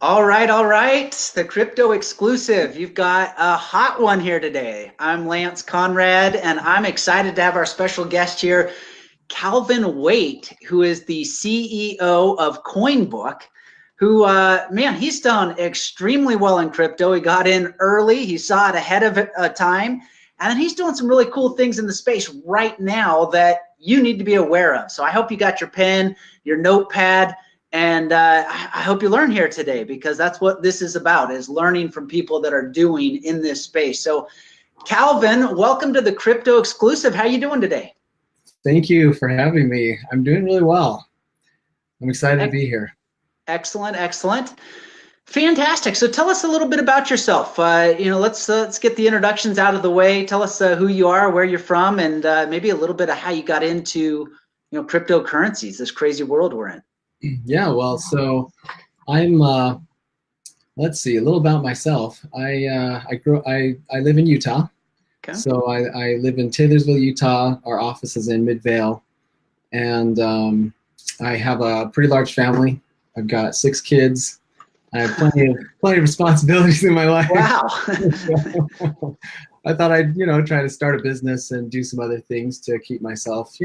All right. The crypto exclusive. You've got a hot one here today. I'm Lance Conrad, and I'm excited to have our special guest here, Calvin Waite, who is the CEO of Coinbook, who, man, he's done extremely well in crypto. He got in early, he saw it ahead of time, and then he's doing some really cool things in the space right now that you need to be aware of. So I hope you got your pen, your notepad, and I hope you learn here today, because that's what this is about, is learning from people that are doing in this space. So Calvin, welcome to the crypto exclusive. How you doing today? Thank you for having me. I'm doing really well. I'm excited to be here. Excellent, excellent. Fantastic. So tell us a little bit about yourself. Let's get the introductions out of the way. Tell us who you are, where you're from, and maybe a little bit of how you got into cryptocurrencies, this crazy world we're in. Yeah, well, so I'm let's see, a little about myself. I live in Utah. Okay. So I live in Taylorsville, Utah. Our office is in Midvale, and I have a pretty large family. I've got 6 kids. I have plenty of responsibilities in my life. Wow. So I thought I'd try to start a business and do some other things to keep myself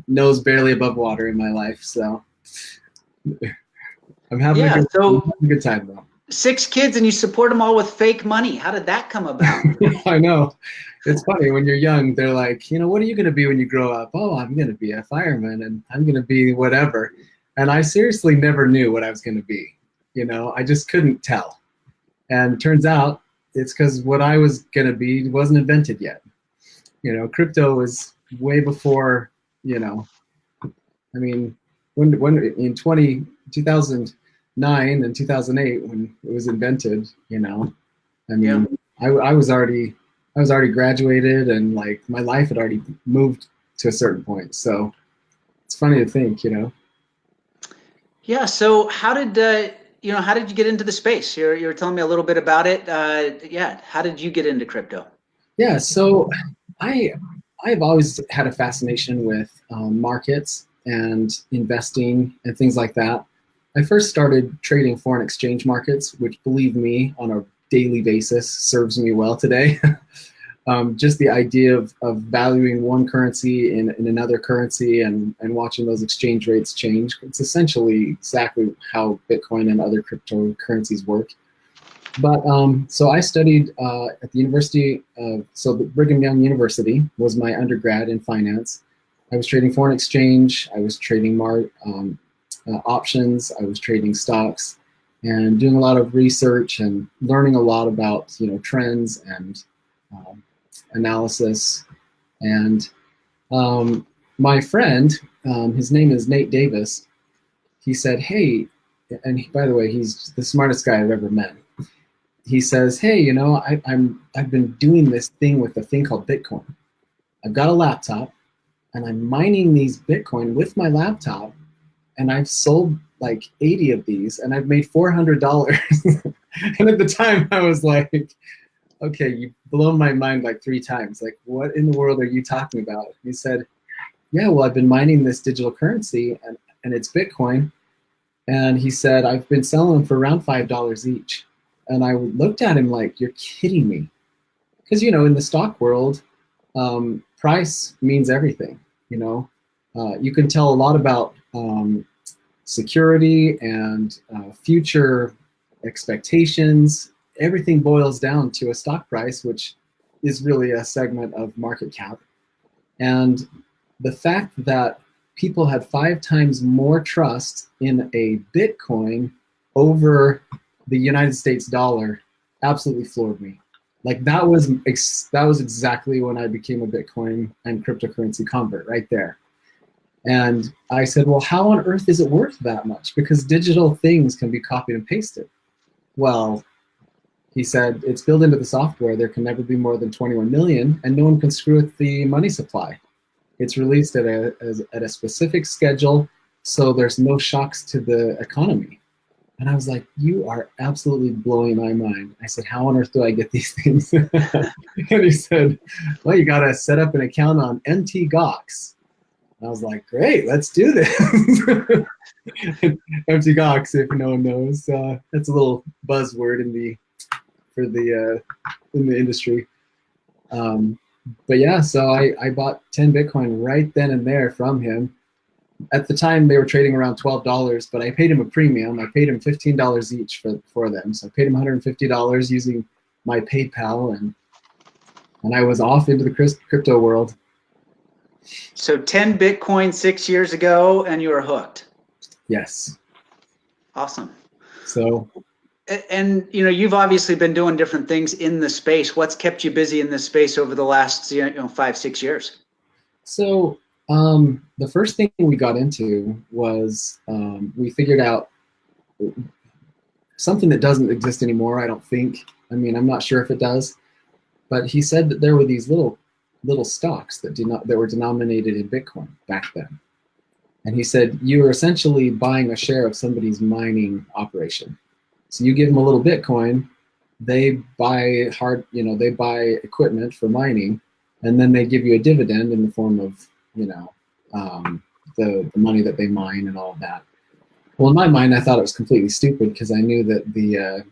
nose barely above water in my life. So I'm having a good time though. 6 kids and you support them all with fake money. How did that come about? I know. It's funny when you're young, they're like, what are you going to be when you grow up? Oh, I'm going to be a fireman and I'm going to be whatever. And I seriously never knew what I was going to be. I just couldn't tell. And turns out it's because what I was going to be wasn't invented yet. Crypto was way before, I mean, when in 2009 and 2008 when it was invented, I was already graduated, and like my life had already moved to a certain point. So it's funny to think, Yeah. So how did you get into the space? You're telling me a little bit about it. Yeah. How did you get into crypto? Yeah. So I've always had a fascination with markets and investing and things like that. I first started trading foreign exchange markets, which, believe me, on a daily basis serves me well today. Just the idea of valuing one currency in another currency and watching those exchange rates change. It's essentially exactly how Bitcoin and other cryptocurrencies work. But so I studied at the University of, so the Brigham Young University was my undergrad in finance. I was trading foreign exchange, I was trading options, I was trading stocks, and doing a lot of research and learning a lot about trends and analysis. And my friend, his name is Nate Davis, he said, hey, and by the way, he's the smartest guy I've ever met. He says, hey, I've been doing this thing with a thing called Bitcoin. I've got a laptop and I'm mining these Bitcoin with my laptop, and I've sold like 80 of these and I've made $400. And at the time I was like, okay, you've blown my mind like 3 times. Like, what in the world are you talking about? He said, yeah, well, I've been mining this digital currency and it's Bitcoin. And he said, I've been selling them for around $5 each. And I looked at him like, you're kidding me. Because, in the stock world, price means everything. You can tell a lot about security and future expectations. Everything boils down to a stock price, which is really a segment of market cap. And the fact that people had 5 times more trust in a Bitcoin over the United States dollar absolutely floored me. Like that was exactly when I became a Bitcoin and cryptocurrency convert right there. And I said, well, how on earth is it worth that much? Because digital things can be copied and pasted. Well, he said, it's built into the software. There can never be more than 21 million, and no one can screw with the money supply. It's released at a specific schedule, so there's no shocks to the economy. And I was like, you are absolutely blowing my mind. I said, how on earth do I get these things? And he said, well, you got to set up an account on MT Gox. And I was like, great, let's do this. Empty Gox, if no one knows. That's a little buzzword in the in the industry. But yeah, so I bought 10 Bitcoin right then and there from him. At the time, they were trading around $12, but I paid him a premium. I paid him $15 each for them. So I paid him $150 using my PayPal, and I was off into the crypto world. So 10 Bitcoin 6 years ago, and you were hooked. Yes. Awesome. So, and you know, you've obviously been doing different things in the space. What's kept you busy in this space over the last 5-6 years? So the first thing we got into was we figured out something that doesn't exist anymore. I don't think. I mean, I'm not sure if it does, but he said that there were these little stocks that were denominated in Bitcoin back then. And he said you were essentially buying a share of somebody's mining operation. So you give them a little Bitcoin, they buy they buy equipment for mining, and then they give you a dividend in the form of the money that they mine and all of that. Well, in my mind, I thought it was completely stupid because I knew that the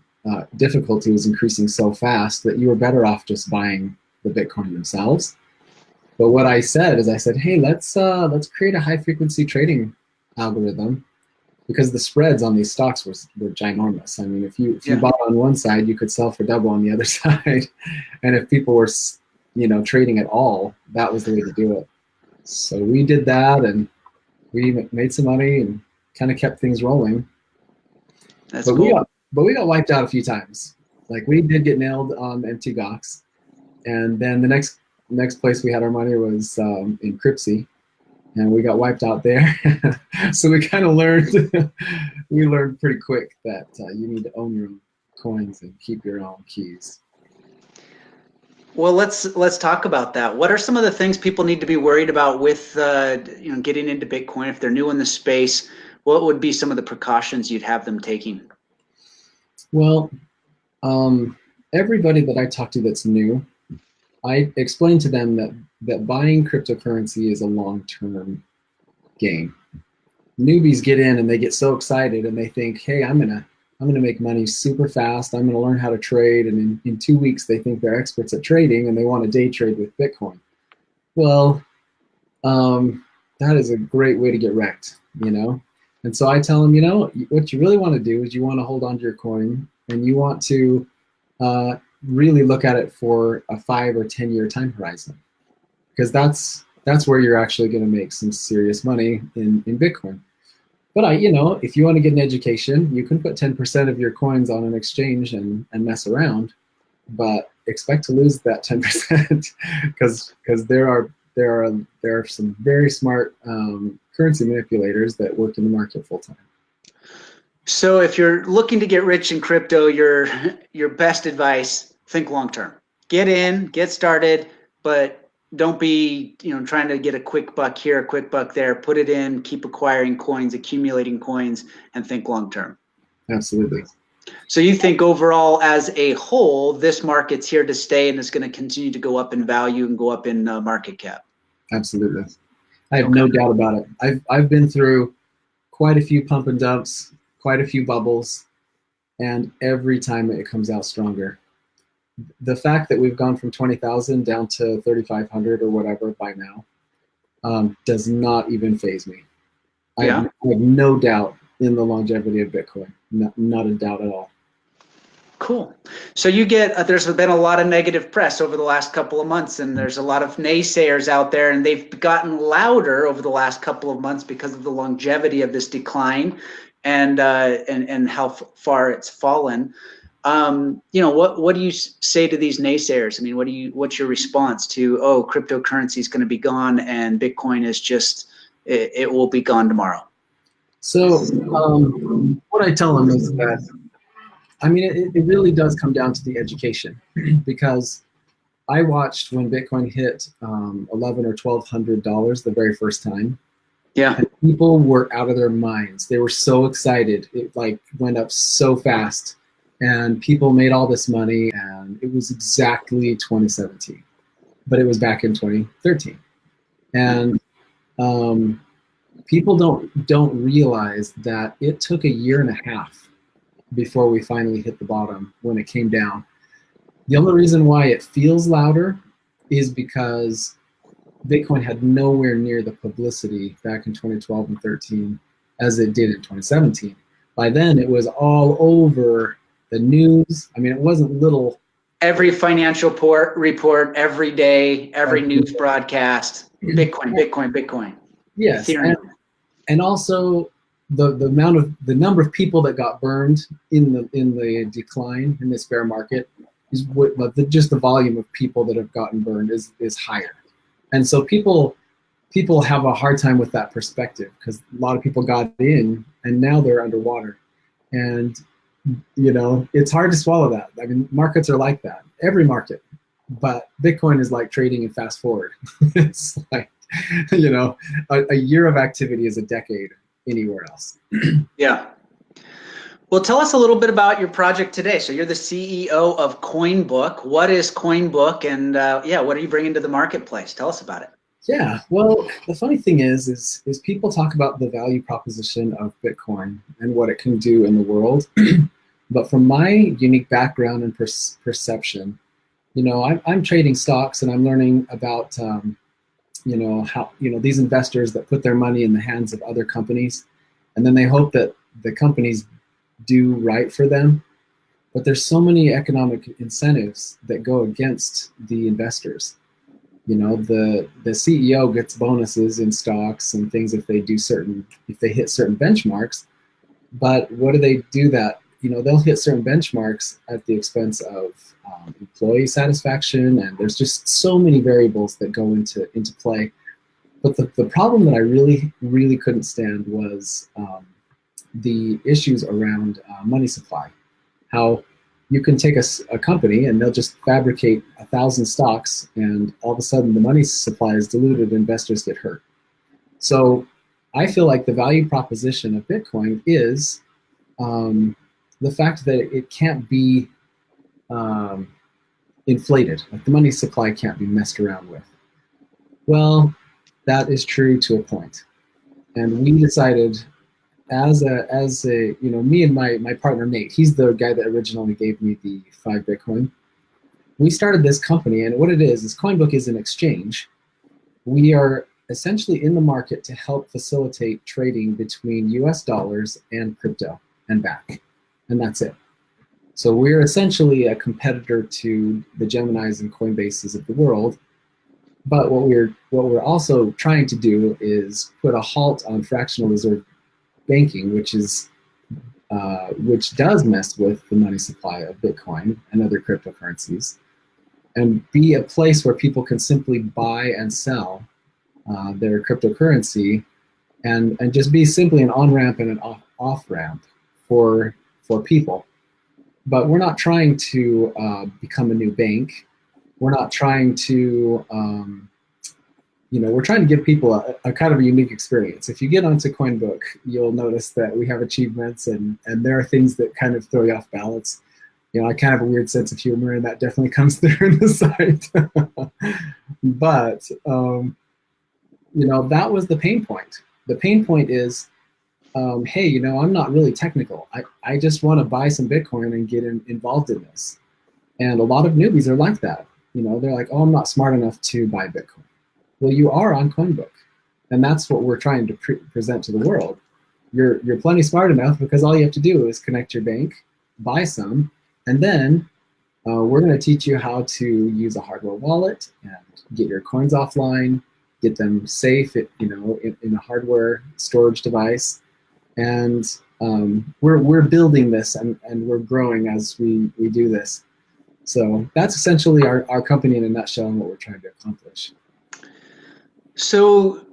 difficulty was increasing so fast that you were better off just buying the Bitcoin themselves. But what I said is, hey, let's create a high frequency trading algorithm, because the spreads on these stocks were ginormous. I mean, if you bought on one side, you could sell for double on the other side, and if people were trading at all, that was the way to do it. So we did that, and we made some money and kind of kept things rolling. That's cool. We got wiped out a few times. Like, we did get nailed on Empty Gox, and then the next place we had our money was in Cryptsy, and we got wiped out there. So we kind of learned we learned pretty quick that you need to own your own coins and keep your own keys. Well, let's talk about that. What are some of the things people need to be worried about with getting into Bitcoin if they're new in the space? What would be some of the precautions you'd have them taking? Well, everybody that I talk to that's new, I explain to them that buying cryptocurrency is a long-term game. Newbies get in and they get so excited and they think, hey, I'm gonna make money super fast. I'm gonna learn how to trade, and in 2 weeks they think they're experts at trading and they want to day trade with Bitcoin. Well, that is a great way to get wrecked, And so I tell them, what you really want to do is you want to hold on to your coin, and you want to really look at it for a 5 or 10 year time horizon, because that's where you're actually going to make some serious money in Bitcoin. But if you want to get an education, you can put 10% of your coins on an exchange and mess around, but expect to lose that 10% because there are some very smart currency manipulators that work in the market full time. So if you're looking to get rich in crypto, your best advice: think long term. Get in, get started, but don't be trying to get a quick buck here, a quick buck there. Put it in, keep acquiring coins, accumulating coins, and think long term. Absolutely. So you think overall, as a whole, this market's here to stay and it's going to continue to go up in value and go up in market cap? Absolutely. I have no doubt about it. I've been through quite a few pump and dumps, quite a few bubbles, and every time it comes out stronger. The fact that we've gone from 20,000 down to 3,500 or whatever by now does not even faze me. I have no doubt in the longevity of Bitcoin. Not a doubt at all. Cool. So you get, there's been a lot of negative press over the last couple of months, and there's a lot of naysayers out there, and they've gotten louder over the last couple of months because of the longevity of this decline and how far it's fallen. What do you say to these naysayers? I mean, what's your response to, cryptocurrency is going to be gone and Bitcoin is just, it will be gone tomorrow? So what I tell them is that, it really does come down to the education, because I watched when Bitcoin hit $1,100 or $1,200 the very first time. Yeah. And people were out of their minds. They were so excited. It went up so fast, and people made all this money, and it was exactly 2017, but it was back in 2013. And People don't realize that it took a year and a half before we finally hit the bottom when it came down. The only reason why it feels louder is because Bitcoin had nowhere near the publicity back in 2012 and 13 as it did in 2017. By then, it was all over the news. I mean, it wasn't little. Every financial report, every day, every news broadcast, Bitcoin, Bitcoin, Bitcoin. Yes, Ethereum. and also the number of people that got burned in the decline in this bear market is just the volume of people that have gotten burned is higher, and so people have a hard time with that perspective because a lot of people got in and now they're underwater, and it's hard to swallow that. I mean, markets are like that, every market, but Bitcoin is like trading in fast forward. It's like, a year of activity is a decade anywhere else. Yeah. Well, tell us a little bit about your project today. So you're the CEO of Coinbook. What is Coinbook, and what are you bringing to the marketplace? Tell us about it. Yeah, well, the funny thing is people talk about the value proposition of Bitcoin and what it can do in the world, but from my unique background and perception, I'm trading stocks and I'm learning about how these investors that put their money in the hands of other companies, and then they hope that the companies do right for them. But there's so many economic incentives that go against the investors. The CEO gets bonuses in stocks and things if they hit certain benchmarks. But what do they do that? They'll hit certain benchmarks at the expense of employee satisfaction, and there's just so many variables that go into play. But the problem that I really, really couldn't stand was the issues around money supply. How you can take a company and they'll just fabricate 1,000 stocks, and all of a sudden the money supply is diluted, investors get hurt. So I feel like the value proposition of Bitcoin is the fact that it can't be inflated. Like the money supply can't be messed around with. Well, that is true to a point. And we decided as me and my partner Nate, he's the guy that originally gave me the 5 Bitcoin. We started this company, and what it is Coinbook is an exchange. We are essentially in the market to help facilitate trading between US dollars and crypto and back. And that's it. So we're essentially a competitor to the Geminis and Coinbases of the world. But what we're also trying to do is put a halt on fractional reserve banking, which does mess with the money supply of Bitcoin and other cryptocurrencies, and be a place where people can simply buy and sell their cryptocurrency, and just be simply an on-ramp and an off-ramp for people. But we're not trying to become a new bank. We're not trying to, we're trying to give people a kind of a unique experience. If you get onto Coinbook, you'll notice that we have achievements, and there are things that kind of throw you off balance. I kind of have a weird sense of humor, and that definitely comes through in the site. But, that was the pain point. The pain point is, hey, I'm not really technical. I just want to buy some Bitcoin and get involved in this. And a lot of newbies are like that. They're like, oh, I'm not smart enough to buy Bitcoin. Well, you are on Coinbook. And that's what we're trying to present to the world. You're plenty smart enough, because all you have to do is connect your bank, buy some, and then we're going to teach you how to use a hardware wallet and get your coins offline, get them safe, in a hardware storage device. And we're building this, and we're growing as we do this. So that's essentially our company in a nutshell and what we're trying to accomplish. So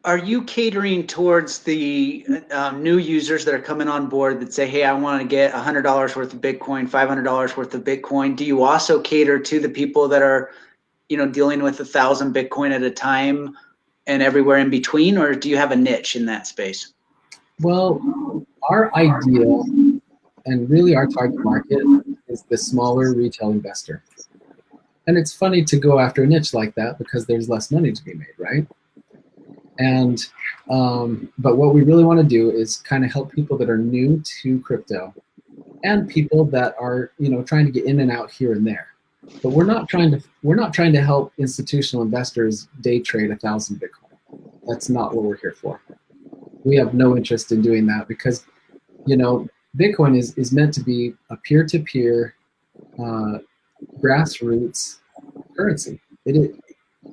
are you catering towards the new users that are coming on board that say, hey, I want to get $100 worth of Bitcoin, $500 worth of Bitcoin? Do you also cater to the people that are, dealing with 1,000 Bitcoin at a time and everywhere in between, or do you have a niche in that space? Well, our ideal and really our target market is the smaller retail investor. And it's funny to go after a niche like that because there's less money to be made, right? And But what we really want to do is kind of help people that are new to crypto and people that are, trying to get in and out here and there. But we're not trying to help institutional investors day trade 1,000 Bitcoin. That's not what we're here for. We have no interest in doing that because, Bitcoin is meant to be a peer-to-peer, grassroots currency.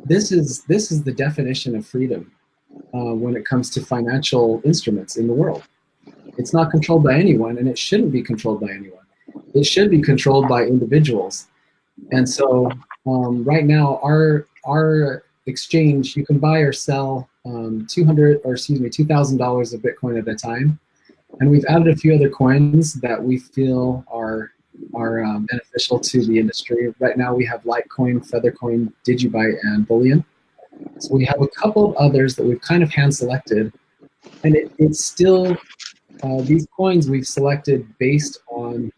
This is the definition of freedom when it comes to financial instruments in the world. It's not controlled by anyone, and it shouldn't be controlled by anyone. It should be controlled by individuals. And so right now, our exchange, you can buy or sell $2,000 of Bitcoin at a time. And we've added a few other coins that we feel are beneficial to the industry. Right now, we have Litecoin, Feathercoin, Digibyte, and Bullion. So we have a couple of others that we've kind of hand selected, and it's still these coins we've selected based on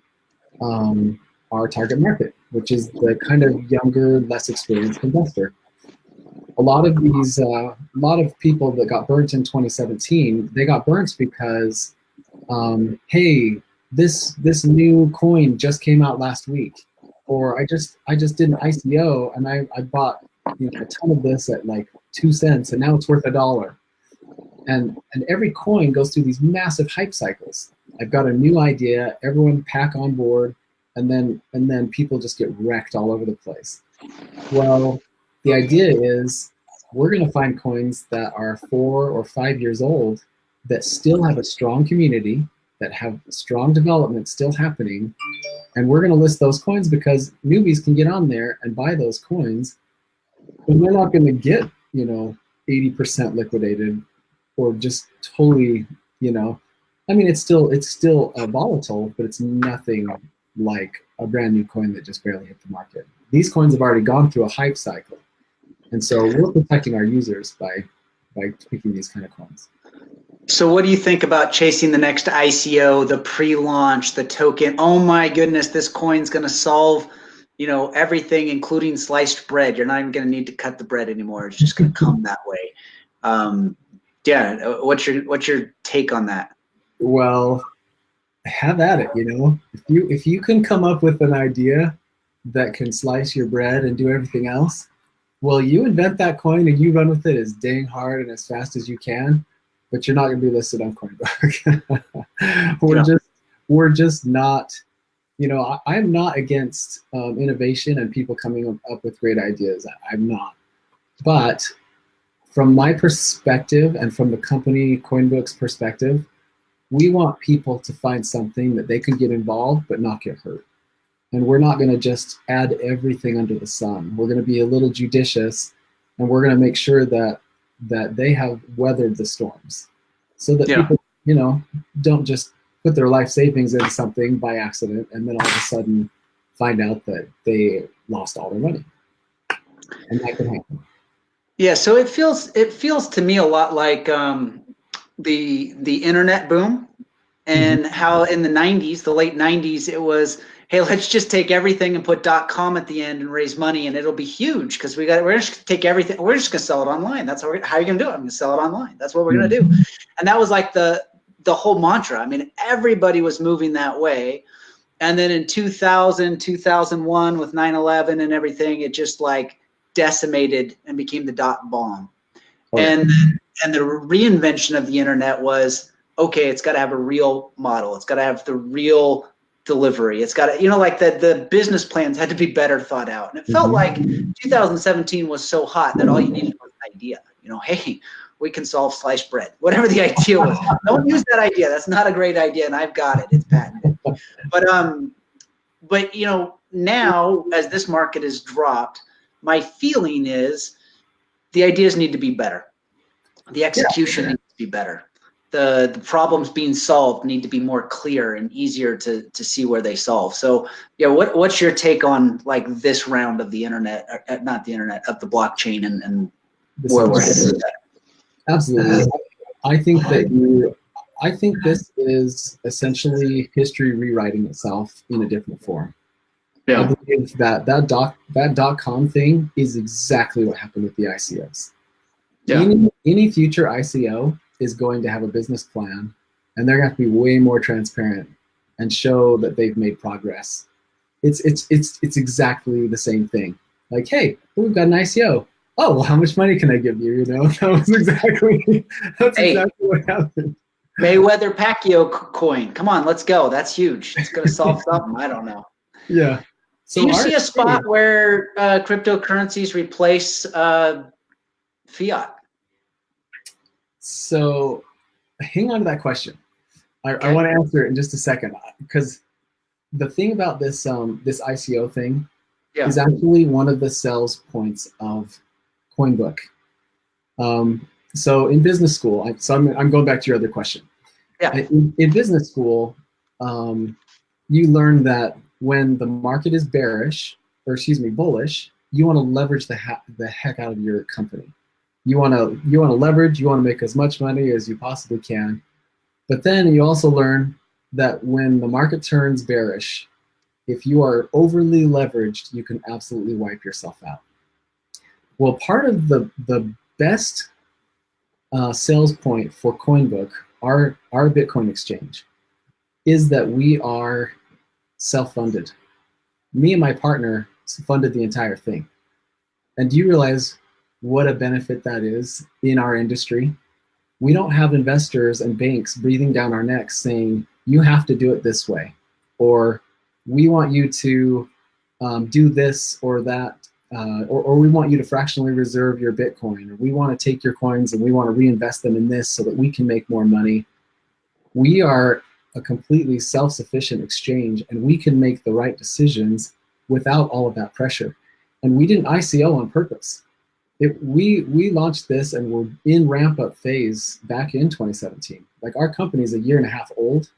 our target market, which is the kind of younger, less experienced investor. A lot of people that got burnt in 2017, they got burnt because, hey, this new coin just came out last week, or I just did an ICO and I bought a ton of this at like 2 cents and now it's worth $1. And every coin goes through these massive hype cycles. I've got a new idea, everyone pack on board, and then people just get wrecked all over the place. Well, the idea is we're going to find coins that are 4 or 5 years old that still have a strong community, that have strong development still happening, and we're going to list those coins because newbies can get on there and buy those coins, and they're not going to get 80% liquidated or just totally it's still volatile, but it's nothing like a brand new coin that just barely hit the market. These coins have already gone through a hype cycle, and so we're protecting our users by picking these kind of coins. So what do you think about chasing the next ICO, the pre-launch, the token? Oh my goodness, this coin's going to solve, everything, including sliced bread. You're not even going to need to cut the bread anymore. It's just going to come that way. Yeah, what's your take on that? Well, have at it. If you can come up with an idea that can slice your bread and do everything else, well, you invent that coin and you run with it as dang hard and as fast as you can. But you're not going to be listed on Coinbook. We're just not. I'm not against innovation and people coming up with great ideas. I'm not. But from my perspective and from the company Coinbook's perspective, we want people to find something that they can get involved but not get hurt. And we're not going to just add everything under the sun. We're going to be a little judicious, and we're going to make sure that they have weathered the storms, so that people, don't just put their life savings into something by accident and then all of a sudden find out that they lost all their money. And that could happen. Yeah, so it feels to me a lot like the internet boom, and how in the 90s, the late 90s, it was, hey, let's just take everything and put .com at the end and raise money, and it'll be huge because we're just gonna take everything, we're just gonna sell it online. That's how are you gonna do it? I'm gonna sell it online. That's what we're gonna do. And that was like the whole mantra. I mean, everybody was moving that way. And then in 2000, 2001 with 9/11 and everything, it just like decimated and became the dot bomb. Oh, yeah. And the reinvention of the internet was, okay, it's got to have a real model. It's got to have the real delivery. It's got to, like the business plans had to be better thought out. And it felt like 2017 was so hot that all you needed was an idea. Hey, we can solve sliced bread, whatever the idea was. Don't use that idea. That's not a great idea, and I've got it. It's patented. But now as this market has dropped, my feeling is the ideas need to be better. The execution needs to be better. The problems being solved need to be more clear and easier to see where they solve. So yeah, what's your take on like this round of the internet, or not the internet, of the blockchain and where we're headed with that? Absolutely. I think this is essentially history rewriting itself in a different form. Yeah. I believe that .com thing is exactly what happened with the ICOs. Yeah. Any future ICO is going to have a business plan, and they're going to have to be way more transparent and show that they've made progress. It's exactly the same thing. Like, hey, we've got an ICO. Oh, well, how much money can I give you? You know, that's exactly what happened. Mayweather Pacquiao coin. Come on, let's go. That's huge. It's going to solve something. I don't know. Yeah. So do you see a spot where cryptocurrencies replace fiat? So hang on to that question. I want to answer it in just a second, because the thing about this this ICO thing is actually one of the sales points of Coinbook. So in business school, I'm going back to your other question. Yeah. In business school, you learn that when the market is bearish, or excuse me, bullish, you want to leverage the heck out of your company. You want to leverage. You want to make as much money as you possibly can. But then you also learn that when the market turns bearish, if you are overly leveraged, you can absolutely wipe yourself out. Well, part of the best sales point for Coinbook, our Bitcoin exchange, is that we are self-funded. Me and my partner funded the entire thing. And do you realize what a benefit that is in our industry? We don't have investors and banks breathing down our necks saying, you have to do it this way, or we want you to do this or that, or we want you to fractionally reserve your Bitcoin, or we want to take your coins and we want to reinvest them in this so that we can make more money. We are a completely self-sufficient exchange, and we can make the right decisions without all of that pressure. And we didn't ICO on purpose. We launched this and we're in ramp-up phase back in 2017. Like, our company is a year and a half old.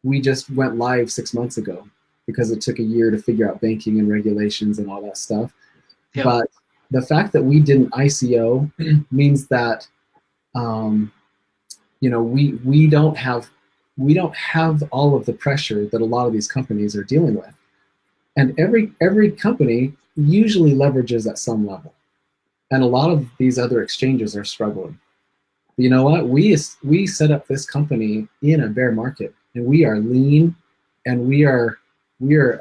We just went live 6 months ago because it took a year to figure out banking and regulations and all that stuff. Yep. But the fact that we didn't ICO means that you know, we don't have all of the pressure that a lot of these companies are dealing with. And every company usually leverages at some level. And a lot of these other exchanges are struggling. But you know what? We set up this company in a bear market, and we are lean, and we are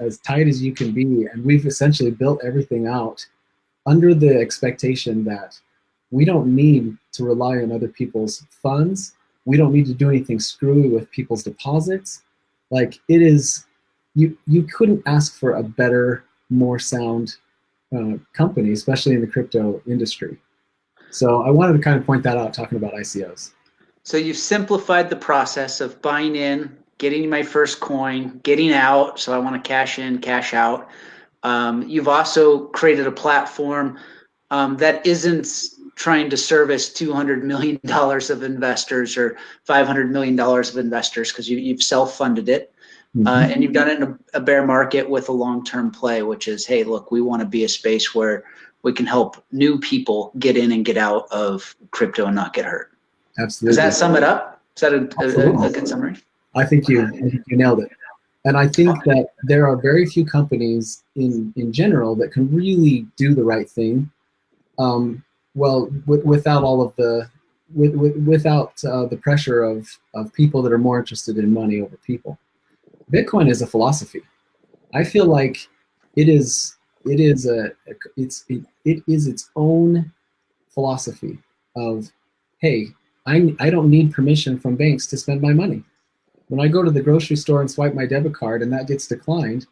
as tight as you can be, and we've essentially built everything out under the expectation that we don't need to rely on other people's funds. We don't need to do anything screwy with people's deposits. Like, it is, you couldn't ask for a better, more sound company, especially in the crypto industry. So I wanted to kind of point that out, talking about ICOs. So you've simplified the process of buying in, getting my first coin, getting out. So I want to cash in, cash out. You've also created a platform that isn't trying to service $200 million of investors or $500 million of investors, because you've self-funded it. And you've done it in a bear market with a long-term play, which is, hey, look, we want to be a space where we can help new people get in and get out of crypto and not get hurt. Absolutely. Does that sum it up? Is that a good summary? I think you nailed it. And I think that there are very few companies in general that can really do the right thing. Well, without all of the without the pressure of people that are more interested in money over people. Bitcoin is a philosophy. I feel like it is its own philosophy of, hey, I don't need permission from banks to spend my money. When I go to the grocery store and swipe my debit card and that gets declined,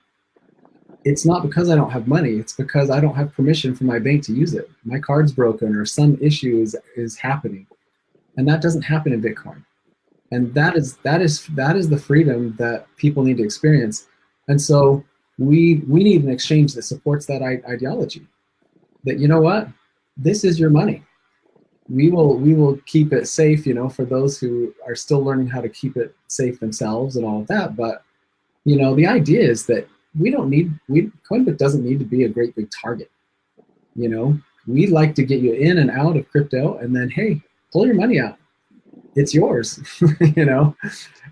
it's not because I don't have money. It's because I don't have permission from my bank to use it. My card's broken or some issue is happening, and that doesn't happen in Bitcoin. And that is the freedom that people need to experience. And so we need an exchange that supports that ideology. That, you know what, this is your money. We will keep it safe, you know, for those who are still learning how to keep it safe themselves and all of that. But, you know, the idea is that Coinbook doesn't need to be a great big target. You know, we'd like to get you in and out of crypto, and then, hey, pull your money out. It's yours, you know,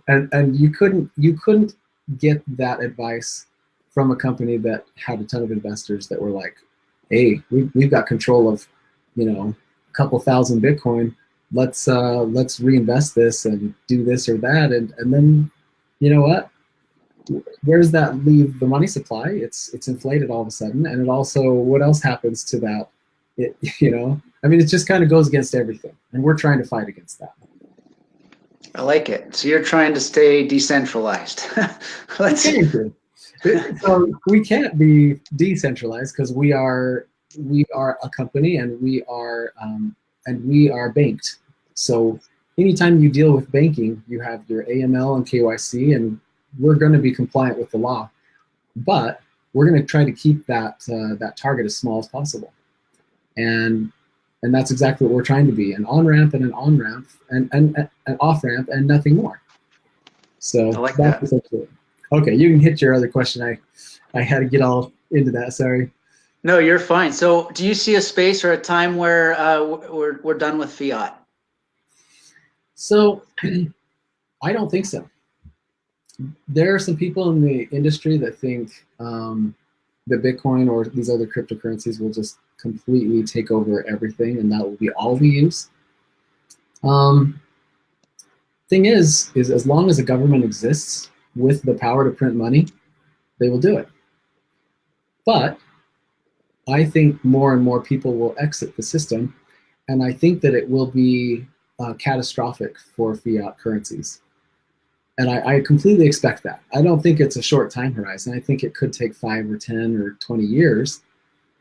and you couldn't get that advice from a company that had a ton of investors that were like, hey, we've got control of, you know, a couple thousand Bitcoin. let's reinvest this and do this or that, and then, you know what? Where does that leave the money supply? It's inflated all of a sudden, and it also, what else happens to that? It, you know, I mean, it just kind of goes against everything, and we're trying to fight against that. I like it. So you're trying to stay decentralized. So we can't be decentralized because we are a company, and we are banked. So anytime you deal with banking, you have your AML and KYC, and we're going to be compliant with the law, but we're going to try to keep that that target as small as possible, and that's exactly what we're trying to be: an on-ramp and an on-ramp and an off-ramp and nothing more. So I like that. Essentially. Okay, you can hit your other question. I had to get all into that. Sorry. No, you're fine. So do you see a space or a time where we're done with fiat? So I don't think so. There are some people in the industry that think that Bitcoin or these other cryptocurrencies will just completely take over everything, and that will be all we use. Thing is as long as a government exists with the power to print money, they will do it. But I think more and more people will exit the system, and I think that it will be catastrophic for fiat currencies. And I completely expect that. I don't think it's a short time horizon. I think it could take 5 or 10 or 20 years.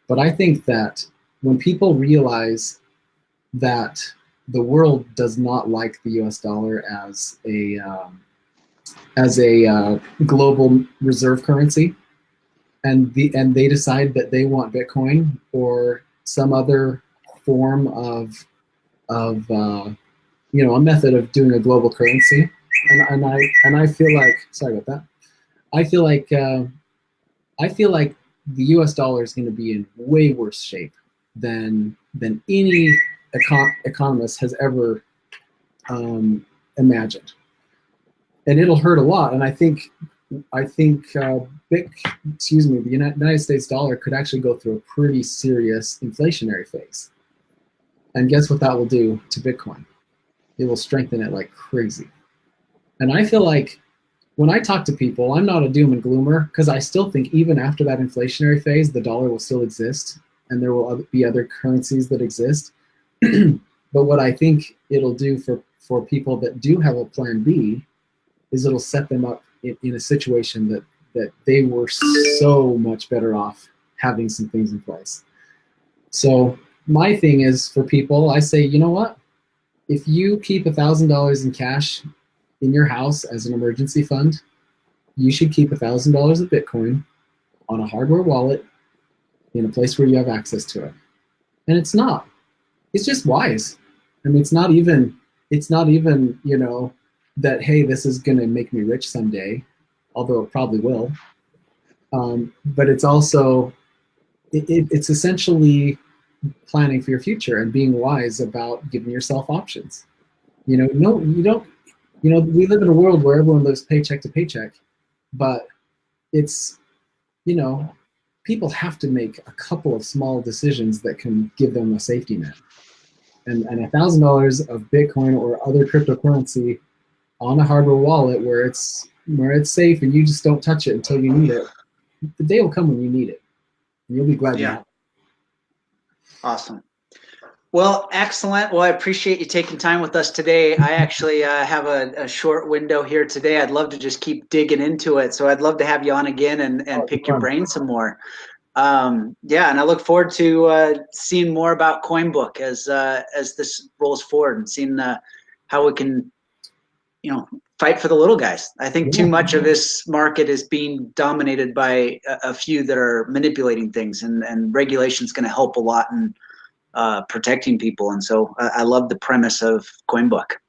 But I think that when people realize that the world does not like the US dollar as a global reserve currency, and they decide that they want Bitcoin or some other form of you know, a method of doing a global currency, and I feel like, sorry about that, I feel like the US dollar is going to be in way worse shape than any economist has ever imagined, and it'll hurt a lot. And I think the United States dollar could actually go through a pretty serious inflationary phase. And guess what that will do to Bitcoin? It will strengthen it like crazy. And I feel like when I talk to people, I'm not a doom and gloomer, because I still think even after that inflationary phase, the dollar will still exist, and there will be other currencies that exist. But what I think it'll do for people that do have a plan B is it'll set them up in a situation that they were so much better off having some things in place. So my thing is, for people, I say, you know what? If you keep $1,000 in cash in your house as an emergency fund, you should keep $1,000 of Bitcoin on a hardware wallet in a place where you have access to it. And it's just wise. I mean, it's not even, you know, that, hey, this is going to make me rich someday, although it probably will. But it's also, it's essentially planning for your future and being wise about giving yourself options. You know, no, you don't, you know, we live in a world where everyone lives paycheck to paycheck, but it's, you know, people have to make a couple of small decisions that can give them a safety net. And $1,000 of Bitcoin or other cryptocurrency on a hardware wallet where it's safe and you just don't touch it until you need it, the day will come when you need it, and you'll be glad you have it. Awesome. Well, excellent. Well, I appreciate you taking time with us today. I actually have a short window here today. I'd love to just keep digging into it. So I'd love to have you on again and pick your brain some more. Yeah, and I look forward to seeing more about Coinbook as this rolls forward, and seeing how we can, you know, fight for the little guys. I think too much of this market is being dominated by a few that are manipulating things, and regulation is going to help a lot in protecting people. And so I love the premise of Coinbook.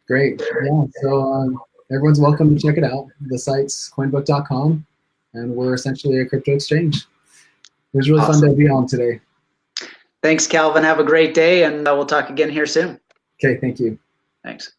Great. Yeah. So everyone's welcome to check it out. The site's coinbook.com, and we're essentially a crypto exchange. It was really fun to be on today. Thanks, Calvin. Have a great day, and we'll talk again here soon. Okay. Thank you. Thanks.